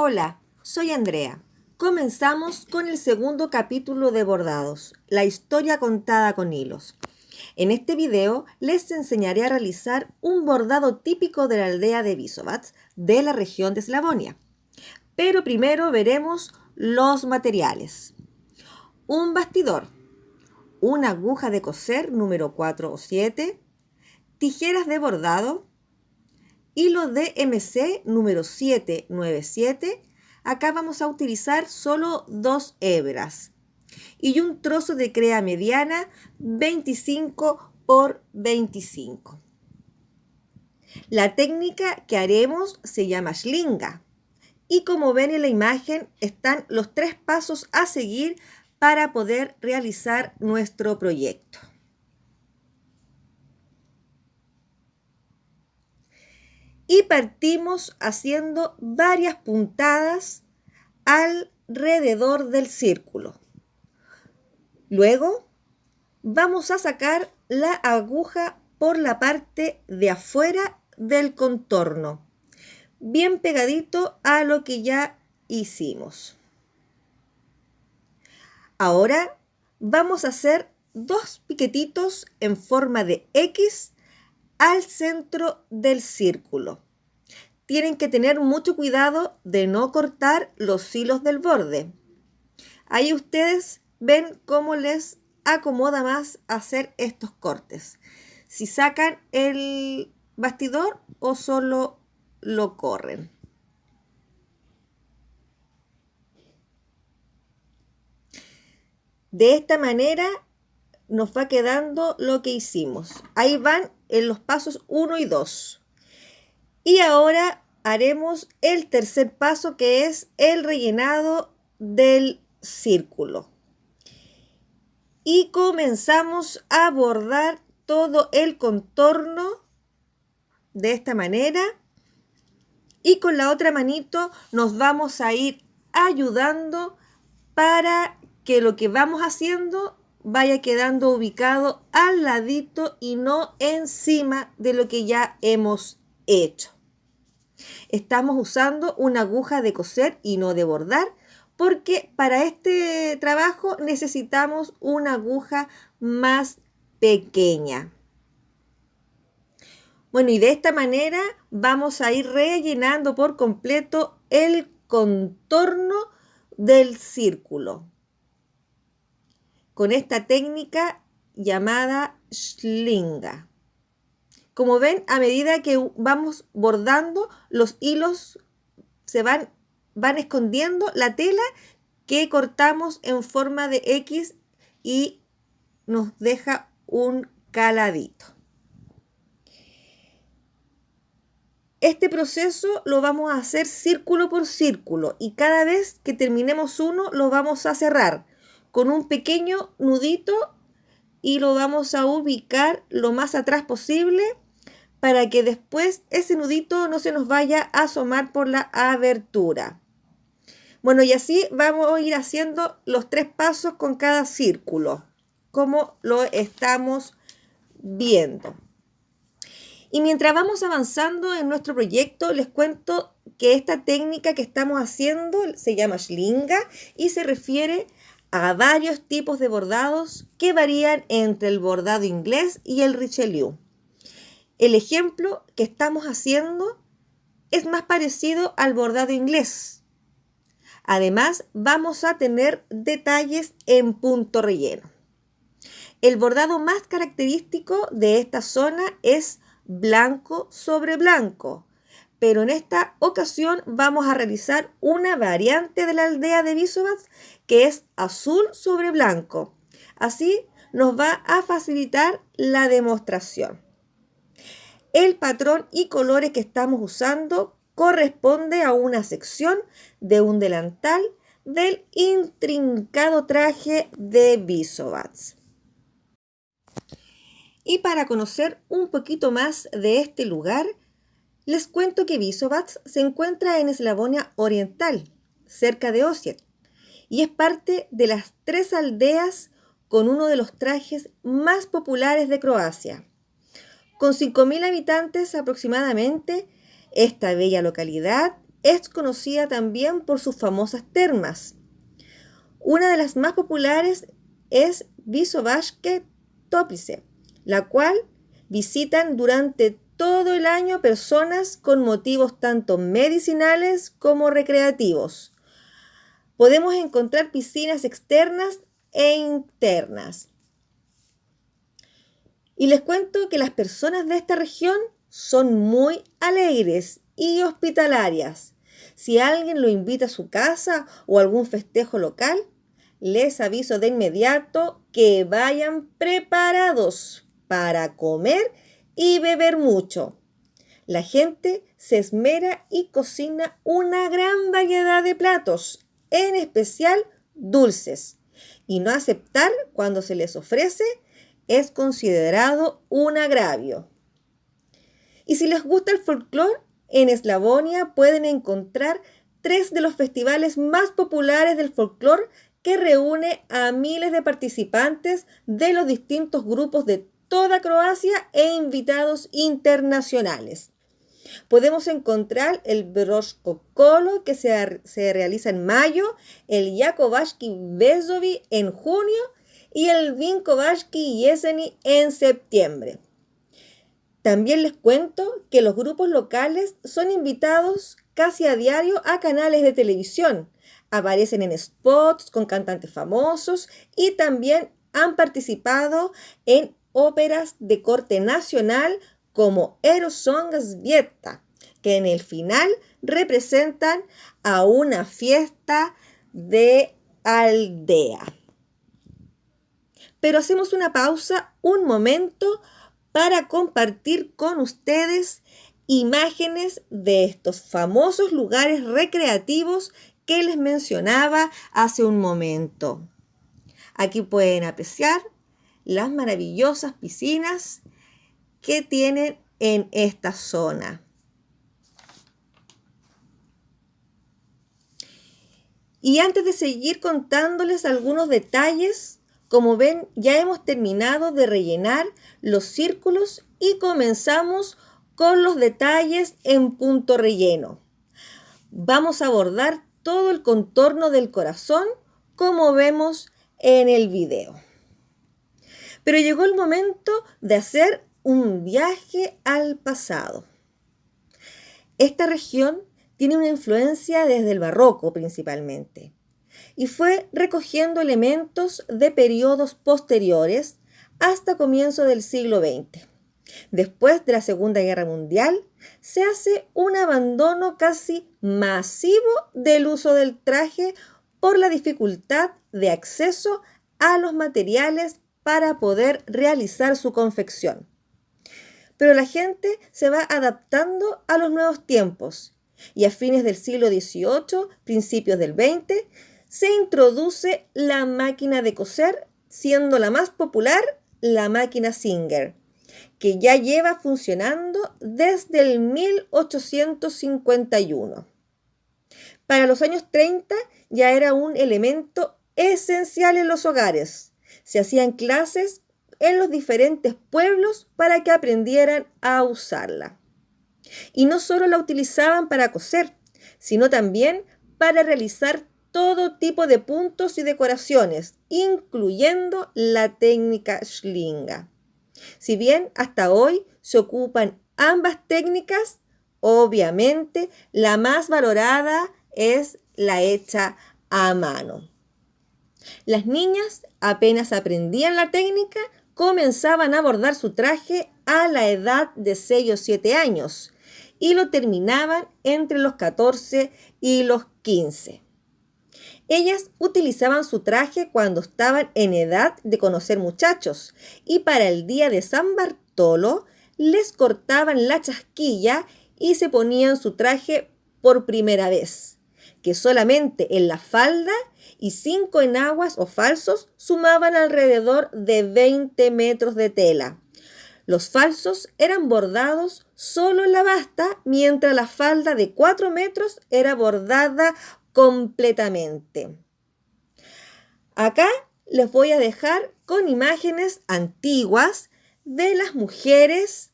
Hola, soy Andrea. Comenzamos con el segundo capítulo de Bordados, la historia contada con hilos. En este video les enseñaré a realizar un bordado típico de la aldea de Visovac, de la región de Eslavonia. Pero primero veremos los materiales. Un bastidor, una aguja de coser número 4 o 7, tijeras de bordado, hilo DMC número 797. Acá vamos a utilizar solo 2 hebras y un trozo de crea mediana 25 por 25. La técnica que haremos se llama shlinga y como ven en la imagen están los 3 pasos a seguir para poder realizar nuestro proyecto. Y partimos haciendo varias puntadas alrededor del círculo. Luego vamos a sacar la aguja por la parte de afuera del contorno, bien pegadito a lo que ya hicimos. Ahora vamos a hacer 2 piquetitos en forma de X al centro del círculo. Tienen que tener mucho cuidado de no cortar los hilos del borde. Ahí ustedes ven cómo les acomoda más hacer estos cortes. Si sacan el bastidor o solo lo corren. De esta manera nos va quedando lo que hicimos. Ahí van en los pasos 1 y 2. Y ahora haremos el tercer paso, que es el rellenado del círculo. Y comenzamos a bordar todo el contorno de esta manera. Y con la otra manito nos vamos a ir ayudando para que lo que vamos haciendo vaya quedando ubicado al ladito y no encima de lo que ya hemos hecho. Estamos usando una aguja de coser y no de bordar, porque para este trabajo necesitamos una aguja más pequeña. Bueno, y de esta manera vamos a ir rellenando por completo el contorno del círculo con esta técnica llamada shlinga. Como ven, a medida que vamos bordando, los hilos se van escondiendo la tela que cortamos en forma de X y nos deja un caladito. Este proceso lo vamos a hacer círculo por círculo y cada vez que terminemos uno lo vamos a cerrar con un pequeño nudito y lo vamos a ubicar lo más atrás posible para que después ese nudito no se nos vaya a asomar por la abertura. Bueno, y así vamos a ir haciendo los 3 pasos con cada círculo, como lo estamos viendo. Y mientras vamos avanzando en nuestro proyecto, les cuento que esta técnica que estamos haciendo se llama shlinga y se refiere a varios tipos de bordados que varían entre el bordado inglés y el Richelieu. El ejemplo que estamos haciendo es más parecido al bordado inglés. Además, vamos a tener detalles en punto relleno. El bordado más característico de esta zona es blanco sobre blanco, pero en esta ocasión vamos a realizar una variante de la aldea de Visovac que es azul sobre blanco. Así nos va a facilitar la demostración. El patrón y colores que estamos usando corresponde a una sección de un delantal del intrincado traje de Visovac. Y para conocer un poquito más de este lugar, les cuento que Visovac se encuentra en Eslavonia Oriental, cerca de Osijek, y es parte de las 3 aldeas con uno de los trajes más populares de Croacia. Con 5.000 habitantes aproximadamente, esta bella localidad es conocida también por sus famosas termas. Una de las más populares es Vysovačke Toplice, la cual visitan durante todo el año personas con motivos tanto medicinales como recreativos. Podemos encontrar piscinas externas e internas. Y les cuento que las personas de esta región son muy alegres y hospitalarias. Si alguien lo invita a su casa o a algún festejo local, les aviso de inmediato que vayan preparados para comer y beber mucho. La gente se esmera y cocina una gran variedad de platos, en especial dulces, y no aceptar cuando se les ofrece es considerado un agravio. Y si les gusta el folclore, en Eslavonia pueden encontrar 3 de los festivales más populares del folclore que reúne a miles de participantes de los distintos grupos de toda Croacia e invitados internacionales. Podemos encontrar el Broško Kolo, que se realiza en mayo, el Jakovački Vezovi en junio y el Vinkovački Jeseni en septiembre. También les cuento que los grupos locales son invitados casi a diario a canales de televisión. Aparecen en spots con cantantes famosos y también han participado en óperas de corte nacional como Erosongas Vieta, que en el final representan a una fiesta de aldea. Pero hacemos una pausa, un momento, para compartir con ustedes imágenes de estos famosos lugares recreativos que les mencionaba hace un momento. Aquí pueden apreciar las maravillosas piscinas que tienen en esta zona. Y antes de seguir contándoles algunos detalles, como ven, ya hemos terminado de rellenar los círculos y comenzamos con los detalles en punto relleno. Vamos a bordar todo el contorno del corazón, como vemos en el video. Pero llegó el momento de hacer un viaje al pasado. Esta región tiene una influencia desde el barroco principalmente y fue recogiendo elementos de periodos posteriores hasta comienzo del siglo XX. Después de la Segunda Guerra Mundial, se hace un abandono casi masivo del uso del traje por la dificultad de acceso a los materiales para poder realizar su confección. Pero la gente se va adaptando a los nuevos tiempos y a fines del siglo XVIII, principios del XX, se introduce la máquina de coser, siendo la más popular la máquina Singer, que ya lleva funcionando desde el 1851. Para los años 30 ya era un elemento esencial en los hogares. Se hacían clases en los diferentes pueblos para que aprendieran a usarla. Y no solo la utilizaban para coser, sino también para realizar todo tipo de puntos y decoraciones, incluyendo la técnica Schlinga. Si bien hasta hoy se ocupan ambas técnicas, obviamente la más valorada es la hecha a mano. Las niñas apenas aprendían la técnica, comenzaban a bordar su traje a la edad de 6 o 7 años y lo terminaban entre los 14 y los 15. Ellas utilizaban su traje cuando estaban en edad de conocer muchachos y para el día de San Bartolo les cortaban la chasquilla y se ponían su traje por primera vez, que solamente en la falda y 5 enaguas o falsos sumaban alrededor de 20 metros de tela. Los falsos eran bordados solo en la basta, mientras la falda de 4 metros era bordada completamente. Acá les voy a dejar con imágenes antiguas de las mujeres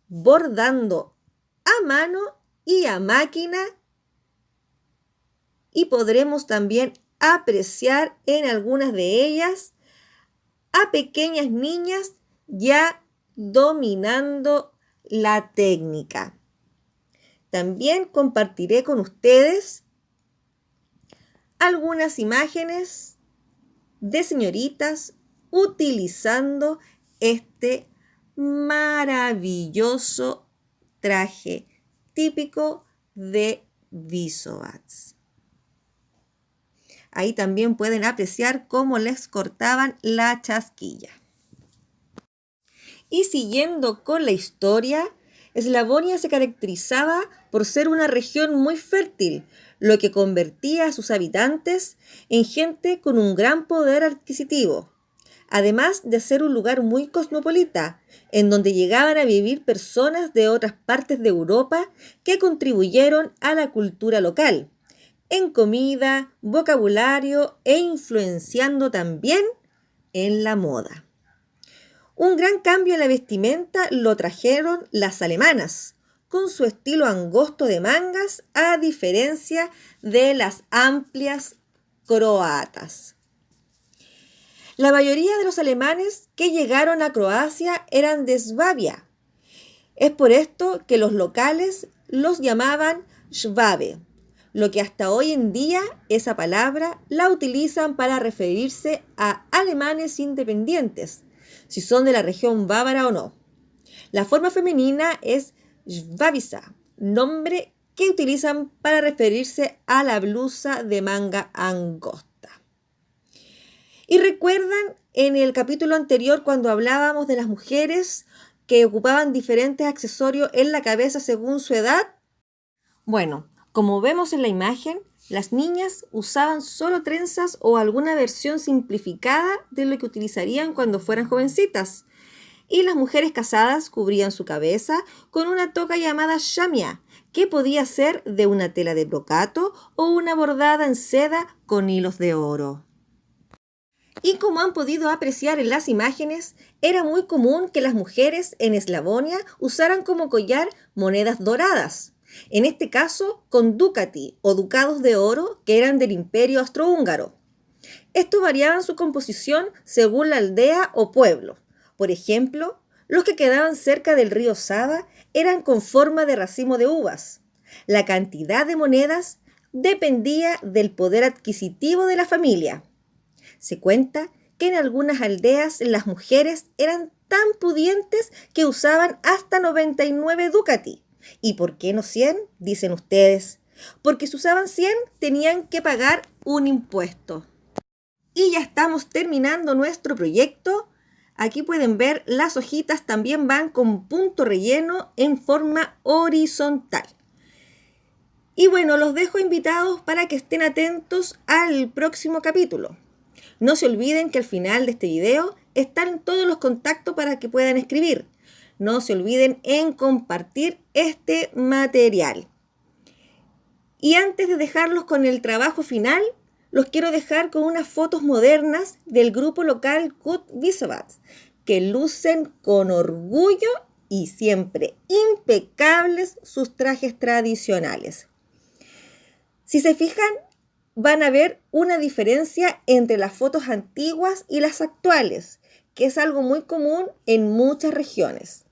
bordando a mano y a máquina y podremos también apreciar en algunas de ellas a pequeñas niñas ya dominando la técnica. También compartiré con ustedes algunas imágenes de señoritas utilizando este maravilloso traje típico de Wisowatz. Ahí también pueden apreciar cómo les cortaban la chasquilla. Y siguiendo con la historia, Eslavonia se caracterizaba por ser una región muy fértil, lo que convertía a sus habitantes en gente con un gran poder adquisitivo, además de ser un lugar muy cosmopolita, en donde llegaban a vivir personas de otras partes de Europa que contribuyeron a la cultura local, en comida, vocabulario e influenciando también en la moda. Un gran cambio en la vestimenta lo trajeron las alemanas, con su estilo angosto de mangas, a diferencia de las amplias croatas. La mayoría de los alemanes que llegaron a Croacia eran de Swabia. Es por esto que los locales los llamaban Schwabe, lo que hasta hoy en día esa palabra la utilizan para referirse a alemanes independientes, si son de la región bávara o no. La forma femenina es Schwabica, nombre que utilizan para referirse a la blusa de manga angosta. Y recuerdan en el capítulo anterior cuando hablábamos de las mujeres que ocupaban diferentes accesorios en la cabeza según su edad. Bueno, como vemos en la imagen, las niñas usaban solo trenzas o alguna versión simplificada de lo que utilizarían cuando fueran jovencitas. Y las mujeres casadas cubrían su cabeza con una toca llamada shamia, que podía ser de una tela de brocato o una bordada en seda con hilos de oro. Y como han podido apreciar en las imágenes, era muy común que las mujeres en Eslavonia usaran como collar monedas doradas, en este caso con ducati o ducados de oro que eran del Imperio Austrohúngaro. Estos variaban su composición según la aldea o pueblo. Por ejemplo, los que quedaban cerca del río Sava eran con forma de racimo de uvas. La cantidad de monedas dependía del poder adquisitivo de la familia. Se cuenta que en algunas aldeas las mujeres eran tan pudientes que usaban hasta 99 ducati. ¿Y por qué no 100? Dicen ustedes. Porque si usaban 100 tenían que pagar un impuesto. Y ya estamos terminando nuestro proyecto. Aquí pueden ver las hojitas también van con punto relleno en forma horizontal. Y bueno, los dejo invitados para que estén atentos al próximo capítulo. No se olviden que al final de este video están todos los contactos para que puedan escribir. No se olviden en compartir este material. Y antes de dejarlos con el trabajo final, los quiero dejar con unas fotos modernas del grupo local Kut Wisowatz, que lucen con orgullo y siempre impecables sus trajes tradicionales. Si se fijan, van a ver una diferencia entre las fotos antiguas y las actuales, que es algo muy común en muchas regiones.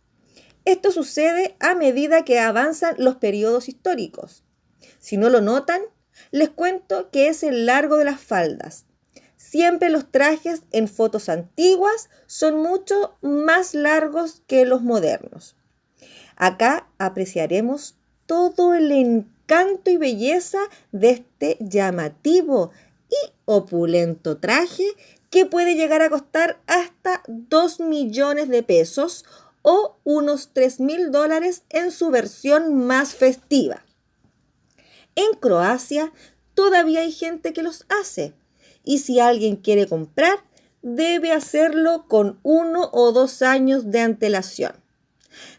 Esto sucede a medida que avanzan los periodos históricos. Si no lo notan, les cuento que es el largo de las faldas. Siempre los trajes en fotos antiguas son mucho más largos que los modernos. Acá apreciaremos todo el encanto y belleza de este llamativo y opulento traje que puede llegar a costar hasta 2 millones de pesos o unos $3.000 en su versión más festiva. En Croacia todavía hay gente que los hace y si alguien quiere comprar, debe hacerlo con 1 o 2 años de antelación.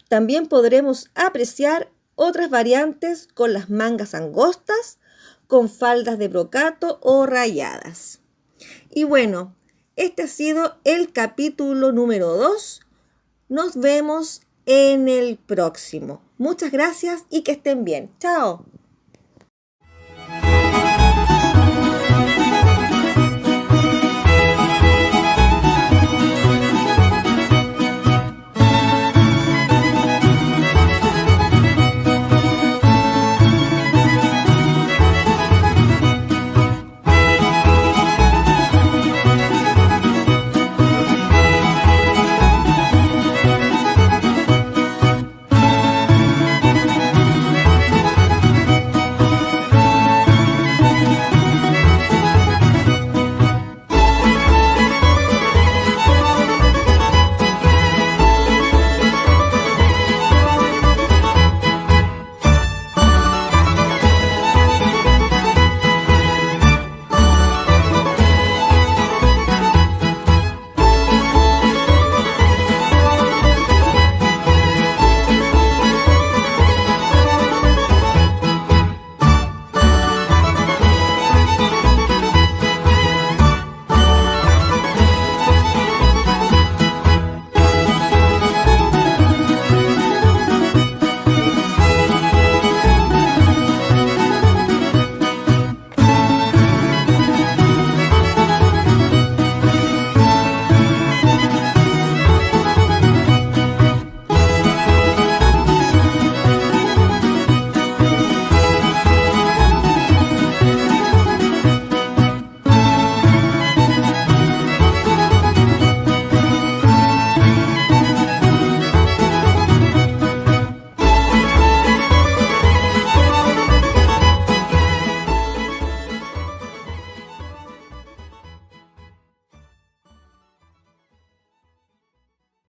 También podremos apreciar otras variantes con las mangas angostas, con faldas de brocato o rayadas. Y bueno, este ha sido el capítulo número 2. Nos vemos en el próximo. Muchas gracias y que estén bien. Chao.